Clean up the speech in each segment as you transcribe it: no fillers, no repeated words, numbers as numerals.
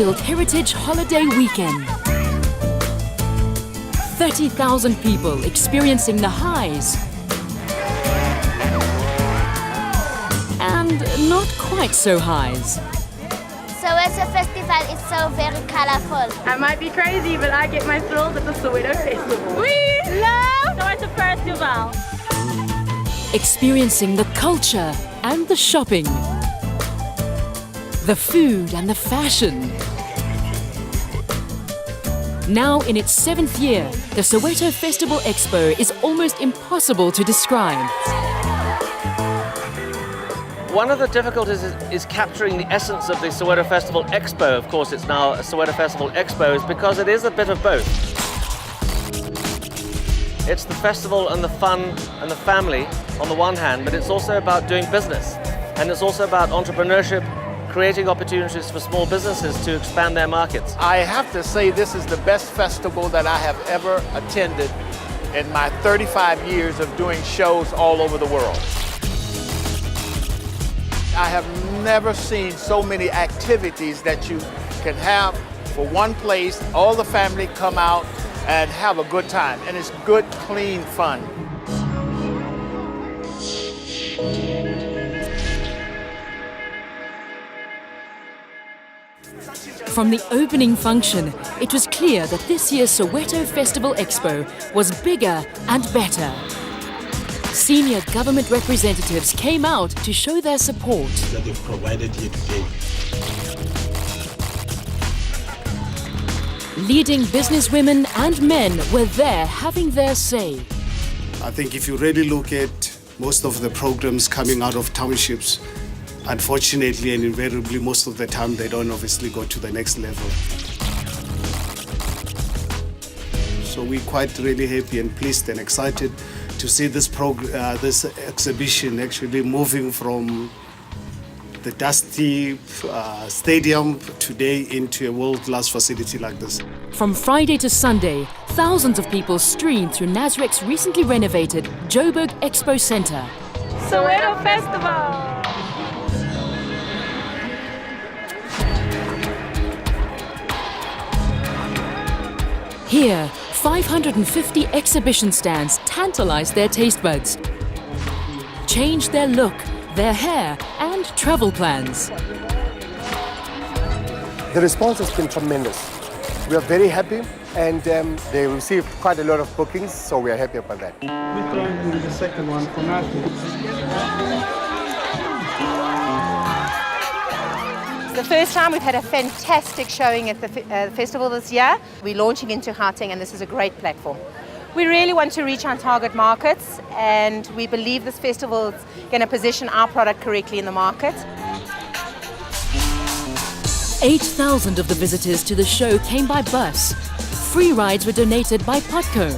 fun-filled heritage holiday weekend. 30,000 people experiencing the highs and not quite so highs. Soweto Festival is so very colorful. I might be crazy, but I get my thrills at the Soweto Festival. We love Soweto Festival. Experiencing the culture and the shopping, the food and the fashion. Now in its 7th year, the Soweto Festival Expo is almost impossible to describe. One of the difficulties is capturing the essence of the Soweto Festival Expo. Of course, it's now a Soweto Festival Expo, is because it is a bit of both. It's the festival and the fun and the family on the one hand, but it's also about doing business. And it's also about entrepreneurship, creating opportunities for small businesses to expand their markets. I have to say this is the best festival that I have ever attended in my 35 years of doing shows all over the world. I have never seen so many activities that you can have for one place, all the family come out and have a good time. And it's good, clean fun. From the opening function, it was clear that this year's Soweto Festival Expo was bigger and better. Senior government representatives came out to show their support. That they've provided here today. Leading businesswomen and men were there having their say. I think if you really look at most of the programs coming out of townships, unfortunately and invariably most of the time they don't obviously go to the next level. So we're quite really happy and pleased and excited to see this exhibition actually moving from the dusty stadium today into a world-class facility like this. From Friday to Sunday, thousands of people streamed through Nasrec's recently renovated Joburg Expo Centre. Soweto Festival. Here, 550 exhibition stands tantalized their taste buds, changed their look, their hair and travel plans. The response has been tremendous. We are very happy and they received quite a lot of bookings, so we are happy about that. We're trying the second one for nothing. The first time we've had a fantastic showing at the festival this year. We're launching into Gauteng and this is a great platform. We really want to reach our target markets and we believe this festival is going to position our product correctly in the market. 8,000 of the visitors to the show came by bus. Free rides were donated by Potco.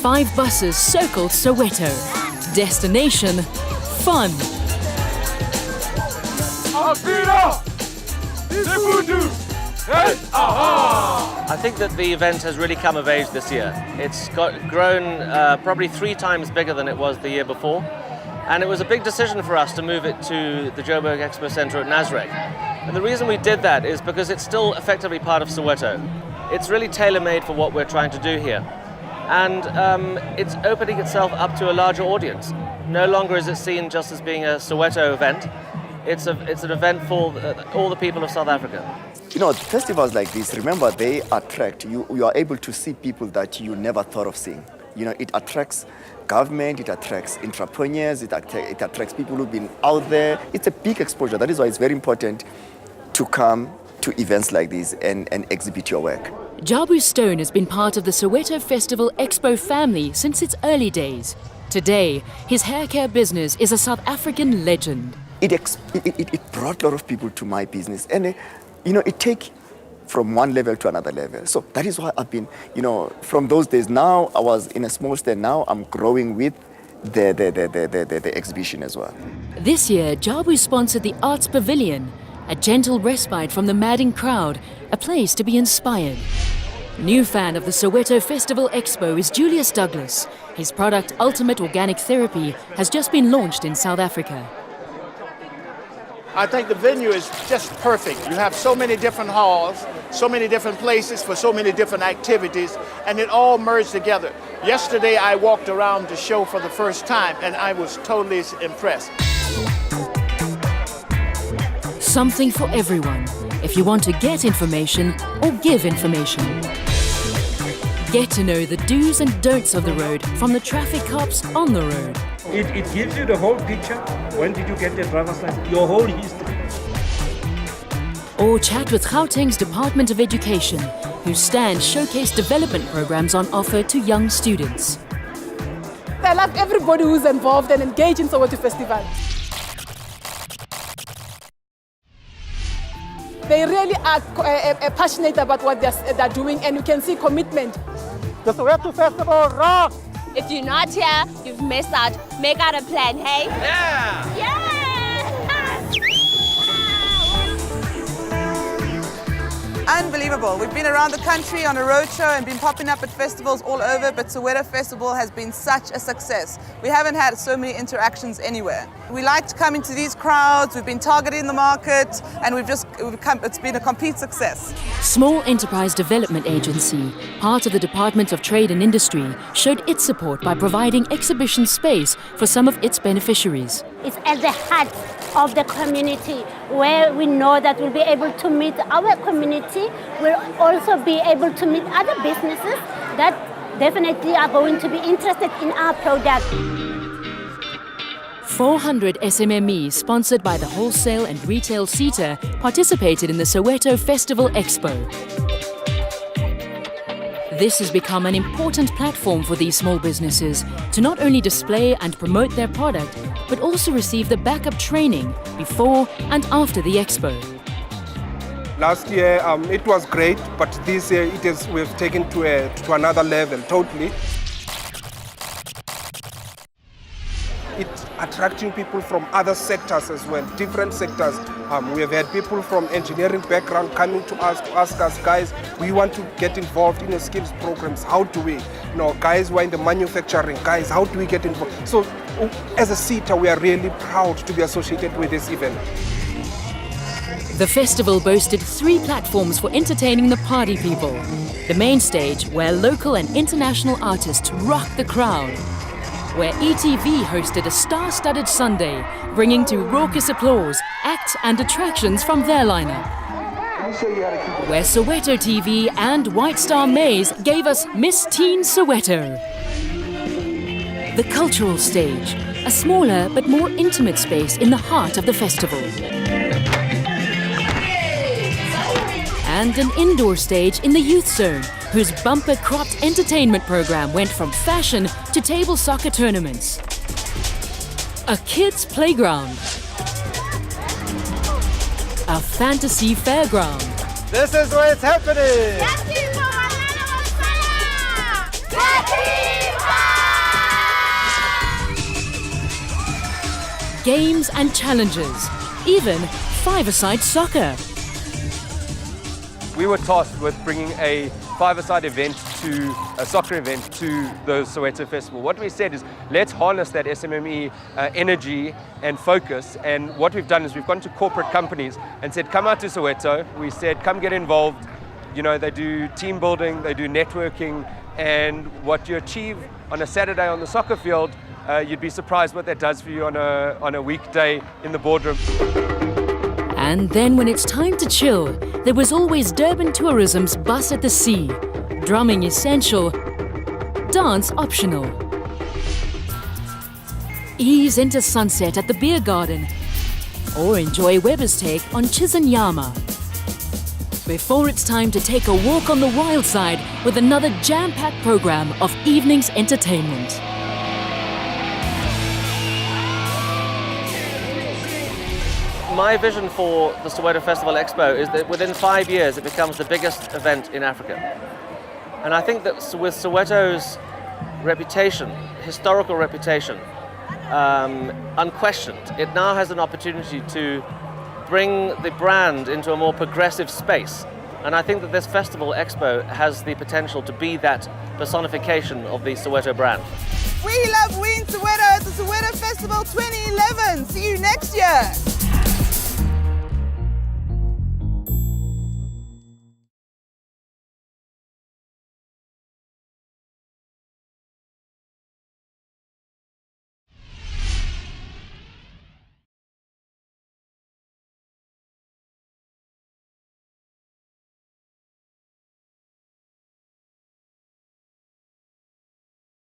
5 buses circled Soweto. Destination, fun. I think that the event has really come of age this year. It's grown probably 3 times bigger than it was the year before. And it was a big decision for us to move it to the Joburg Expo Centre at Nasrec. And the reason we did that is because it's still effectively part of Soweto. It's really tailor-made for what we're trying to do here. And it's opening itself up to a larger audience. No longer is it seen just as being a Soweto event. It's an event for all the people of South Africa. You know, festivals like this, remember, they attract, you are able to see people that you never thought of seeing. You know, it attracts government, it attracts entrepreneurs, it attracts people who've been out there. It's a big exposure. That is why it's very important to come to events like this and exhibit your work. Jabu Stone has been part of the Soweto Festival Expo family since its early days. Today, his hair care business is a South African legend. It brought a lot of people to my business and, you know, it takes from one level to another level. So that is why I've been, you know, from those days now, I was in a small stand, now I'm growing with the exhibition as well. This year, Jabu sponsored the Arts Pavilion, a gentle respite from the madding crowd, a place to be inspired. New fan of the Soweto Festival Expo is Julius Douglas. His product, Ultimate Organic Therapy, has just been launched in South Africa. I think the venue is just perfect. You have so many different halls, so many different places for so many different activities, and it all merged together. Yesterday I walked around the show for the first time and I was totally impressed. Something for everyone, if you want to get information or give information. Get to know the do's and don'ts of the road from the traffic cops on the road. It gives you the whole picture. When did you get your driver's license? Your whole history. Or chat with Gauteng's Department of Education, whose stands showcase development programs on offer to young students. I love everybody who's involved and engaged in Soweto Festival. They really are passionate about what they're doing, and you can see commitment. The Soweto Festival rocks! If you're not here, you've missed out. Make out a plan, hey? Yeah! Yeah! Unbelievable. We've been around the country on a roadshow and been popping up at festivals all over, but Soweto Festival has been such a success. We haven't had so many interactions anywhere. We like to come into these crowds, we've been targeting the market, and it's been a complete success. Small Enterprise Development Agency, part of the Department of Trade and Industry, showed its support by providing exhibition space for some of its beneficiaries. It's at the heart of the community where we know that we'll be able to meet our community. We'll also be able to meet other businesses that definitely are going to be interested in our product. 400 SMMEs sponsored by the wholesale and retail SETA participated in the Soweto Festival Expo. This has become an important platform for these small businesses to not only display and promote their product, but also receive the backup training before and after the expo. Last year it was great, but this year we've taken to another level totally. It's attracting people from other sectors as well, different sectors. We have had people from engineering background coming to us to ask us, guys, we want to get involved in the skills programs. How do we? Guys who are in the manufacturing, guys, how do we get involved? So as a SETA, we are really proud to be associated with this event. The festival boasted 3 platforms for entertaining the party people. The main stage, where local and international artists rocked the crowd. Where ETV hosted a star-studded Sunday, bringing to raucous applause, acts and attractions from their lineup. Where Soweto TV and White Star Maze gave us Miss Teen Soweto. The cultural stage, a smaller but more intimate space in the heart of the festival. And an indoor stage in the youth zone, whose bumper-cropped entertainment program went from fashion to table soccer tournaments. A kids' playground. A fantasy fairground. This is where it's happening! Games and challenges. Even five-a-side soccer. We were tasked with bringing a five-a-side event a soccer event to the Soweto Festival. What we said is, let's harness that SMME energy and focus, and what we've done is we've gone to corporate companies and said, come out to Soweto. We said, come get involved. They do team building, they do networking, and what you achieve on a Saturday on the soccer field, you'd be surprised what that does for you on a weekday in the boardroom. And then when it's time to chill, there was always Durban Tourism's Bus at the Sea. Drumming essential, dance optional. Ease into sunset at the beer garden, or enjoy Weber's take on Chizenyama. Before it's time to take a walk on the wild side with another jam-packed program of evening's entertainment. My vision for the Soweto Festival Expo is that within 5 years it becomes the biggest event in Africa. And I think that with Soweto's reputation, historical reputation, unquestioned, it now has an opportunity to bring the brand into a more progressive space. And I think that this Festival Expo has the potential to be that personification of the Soweto brand. We love We in Soweto at the Soweto Festival 2011. See you next year.